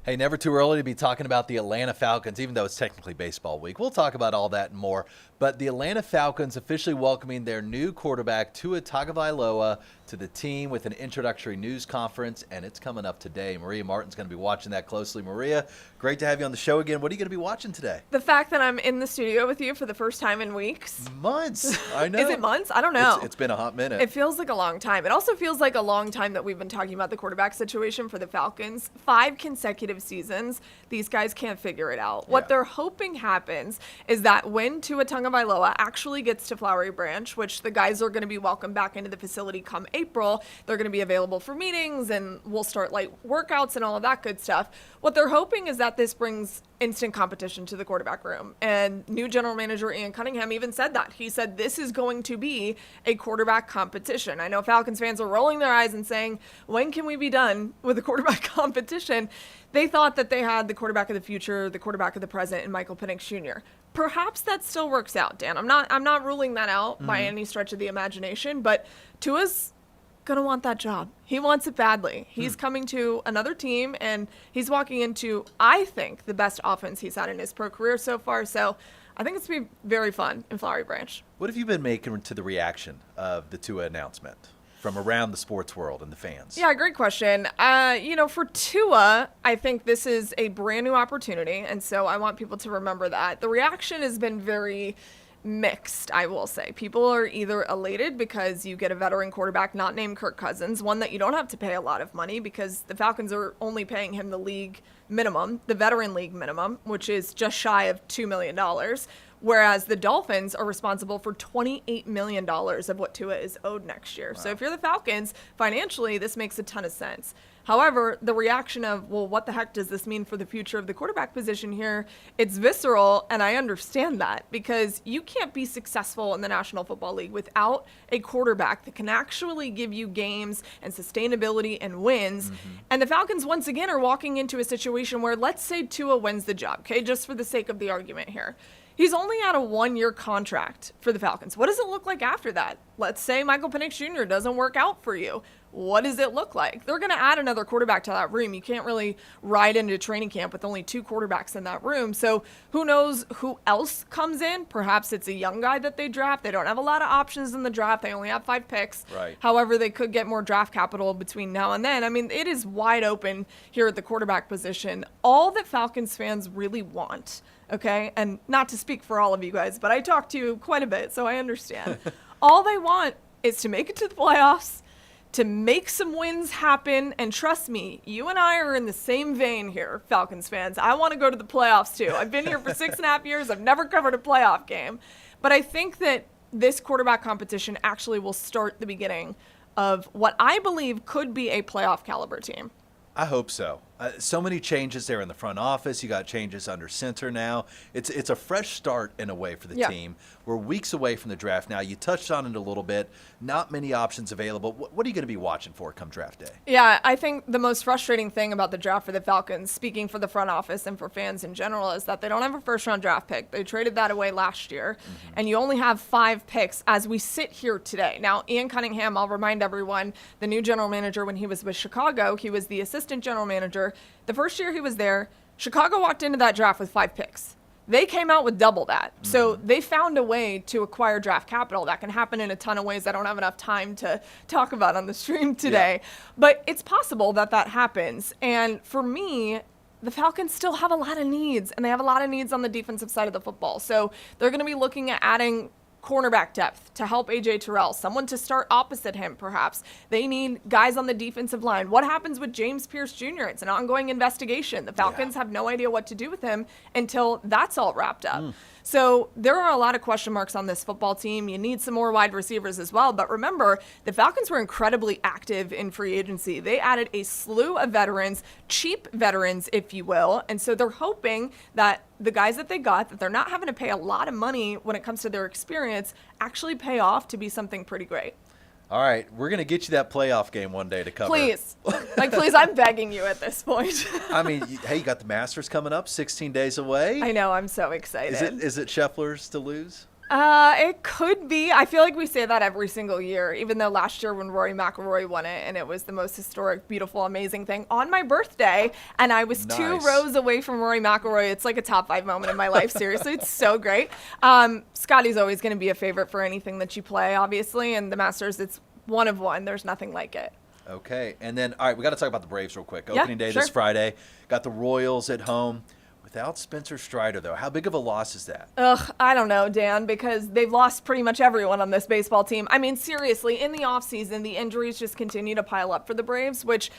Hey, never too early to be talking about the Atlanta Falcons, even though it's technically baseball week. We'll talk about all that and more. But the Atlanta Falcons officially welcoming their new quarterback, Tua Tagovailoa, to the team with an introductory news conference, and it's coming up today. Maria Martin's going to be watching that closely. Maria, great to have you on the show again. What are you going to be watching today? The fact that I'm in the studio with you for the first time in weeks. Months. I know. Is it months? I don't know. It's been a hot minute. It feels like a long time. It also feels like a long time that we've been talking about the quarterback situation for the Falcons. 5 consecutive seasons. These guys can't figure it out. What they're hoping happens is that when Tua Tagovailoa actually gets to Flowery Branch, which the guys are going to be welcomed back into the facility come April, they're going to be available for meetings and we'll start light workouts and all of that good stuff. What they're hoping is that this brings instant competition to the quarterback room. And new general manager Ian Cunningham even said that. He said this is going to be a quarterback competition. I know Falcons fans are rolling their eyes and saying, when can we be done with the quarterback competition? They thought that they had the quarterback of the future, the quarterback of the present, and Michael Penix Jr. Perhaps that still works out, Dan. I'm not ruling that out by any stretch of the imagination, but Tua's going to want that job. He wants it badly. He's coming to another team, and he's walking into, I think, the best offense he's had in his pro career so far. So I think it's going to be very fun in Flowery Branch. What have you been making to the reaction of the Tua announcement from around the sports world and the fans? Yeah, great question. For Tua, I think this is a brand new opportunity, and so I want people to remember that. The reaction has been very mixed, I will say. People are either elated because you get a veteran quarterback not named Kirk Cousins, one that you don't have to pay a lot of money because the Falcons are only paying him the league minimum, the veteran league minimum, which is just shy of $2 million. Whereas the Dolphins are responsible for $28 million of what Tua is owed next year. Wow. So if you're the Falcons, financially, this makes a ton of sense. However, the reaction of, well, what the heck does this mean for the future of the quarterback position here? It's visceral, and I understand that because you can't be successful in the National Football League without a quarterback that can actually give you games and sustainability and wins. And the Falcons, once again, are walking into a situation where, let's say Tua wins the job, okay, just for the sake of the argument here. He's only at a 1-year contract for the Falcons. What does it look like after that? Let's say Michael Penix Jr. doesn't work out for you. What does it look like? They're going to add another quarterback to that room. You can't really ride into training camp with only 2 quarterbacks in that room. So who knows who else comes in? Perhaps it's a young guy that they draft. They don't have a lot of options in the draft. They only have 5 picks. Right. However, they could get more draft capital between now and then. I mean, it is wide open here at the quarterback position. All that Falcons fans really want, okay, and not to speak for all of you guys, but I talk to you quite a bit, so I understand. All they want is to make it to the playoffs, to make some wins happen, and trust me, you and I are in the same vein here, Falcons fans. I want to go to the playoffs too. I've been here for 6.5 years. I've never covered a playoff game. But I think that this quarterback competition actually will start the beginning of what I believe could be a playoff caliber team. I hope so. So many changes there in the front office. You got changes under center now. It's a fresh start in a way for the team. We're weeks away from the draft now. You touched on it a little bit. Not many options available. What are you going to be watching for come draft day? Yeah, I think the most frustrating thing about the draft for the Falcons, speaking for the front office and for fans in general, is that they don't have a first-round draft pick. They traded that away last year, and you only have 5 picks as we sit here today. Now, Ian Cunningham, I'll remind everyone, the new general manager when he was with Chicago, he was the assistant general manager. The first year he was there, Chicago walked into that draft with 5 picks. They came out with double that. So they found a way to acquire draft capital. That can happen in a ton of ways I don't have enough time to talk about on the stream today. But it's possible that that happens. And for me, the Falcons still have a lot of needs, and they have a lot of needs on the defensive side of the football. So they're going to be looking at adding cornerback depth to help A.J. Terrell, someone to start opposite him perhaps. They need guys on the defensive line. What happens with James Pierce Jr.? It's an ongoing investigation. The Falcons have no idea what to do with him until that's all wrapped up. So there are a lot of question marks on this football team. You need some more wide receivers as well. But remember, the Falcons were incredibly active in free agency. They added a slew of veterans, cheap veterans, if you will. And so they're hoping that the guys that they got, that they're not having to pay a lot of money when it comes to their experience, actually pay off to be something pretty great. All right, we're going to get you that playoff game one day to cover. Please. Please, I'm begging you at this point. I mean, hey, you got the Masters coming up, 16 days away. I know, I'm so excited. Is it Scheffler's to lose? It could be. I feel like we say that every single year, even though last year when Rory McIlroy won it, and it was the most historic, beautiful, amazing thing on my birthday, and I was 2 rows away from Rory McIlroy. It's like a top 5 moment in my life. Seriously, it's so great. Scotty's always going to be a favorite for anything that you play, obviously, and the Masters, it's one of one. There's nothing like it. Okay, and then, all right, we got to talk about the Braves real quick. Opening day this Friday. Got the Royals at home. Without Spencer Strider, though, how big of a loss is that? I don't know, Dan, because they've lost pretty much everyone on this baseball team. I mean, seriously, in the offseason, the injuries just continue to pile up for the Braves, which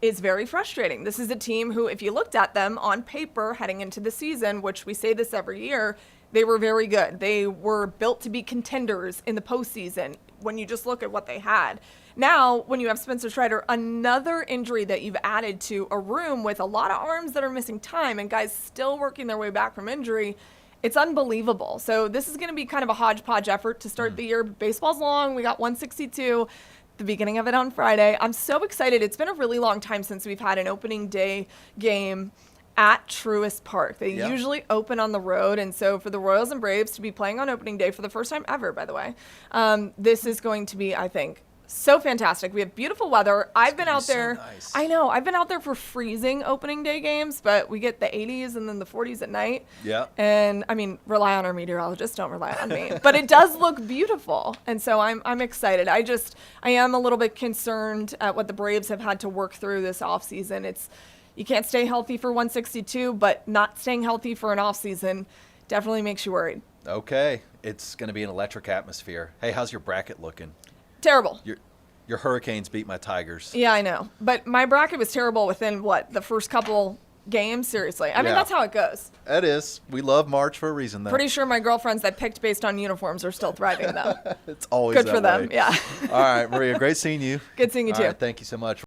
is very frustrating. This is a team who, if you looked at them on paper heading into the season, which we say this every year, they were very good. They were built to be contenders in the postseason when you just look at what they had. Now, when you have Spencer Strider, another injury that you've added to a room with a lot of arms that are missing time and guys still working their way back from injury, it's unbelievable. So this is going to be kind of a hodgepodge effort to start the year. Baseball's long. We got 162, the beginning of it on Friday. I'm so excited. It's been a really long time since we've had an opening day game at Truist Park. They usually open on the road, and so for the Royals and Braves to be playing on opening day for the first time ever, by the way, this is going to be, I think, so fantastic. We have beautiful weather. I've been out there. So nice. I know. I've been out there for freezing opening day games, but we get the 80s and then the 40s at night. Yeah. And I mean, rely on our meteorologists. Don't rely on me. But it does look beautiful, and so I'm excited. I am a little bit concerned at what the Braves have had to work through this offseason. You can't stay healthy for 162, but not staying healthy for an offseason definitely makes you worried. Okay. It's going to be an electric atmosphere. Hey, how's your bracket looking? Terrible. Your Hurricanes beat my Tigers. Yeah, I know. But my bracket was terrible within, the first couple games? Seriously. I mean, that's how it goes. It is. We love March for a reason, though. Pretty sure my girlfriends that picked based on uniforms are still thriving, though. It's always good that for them, way. yeah. All right, Maria, great seeing you. Good seeing you, too. All right, thank you so much.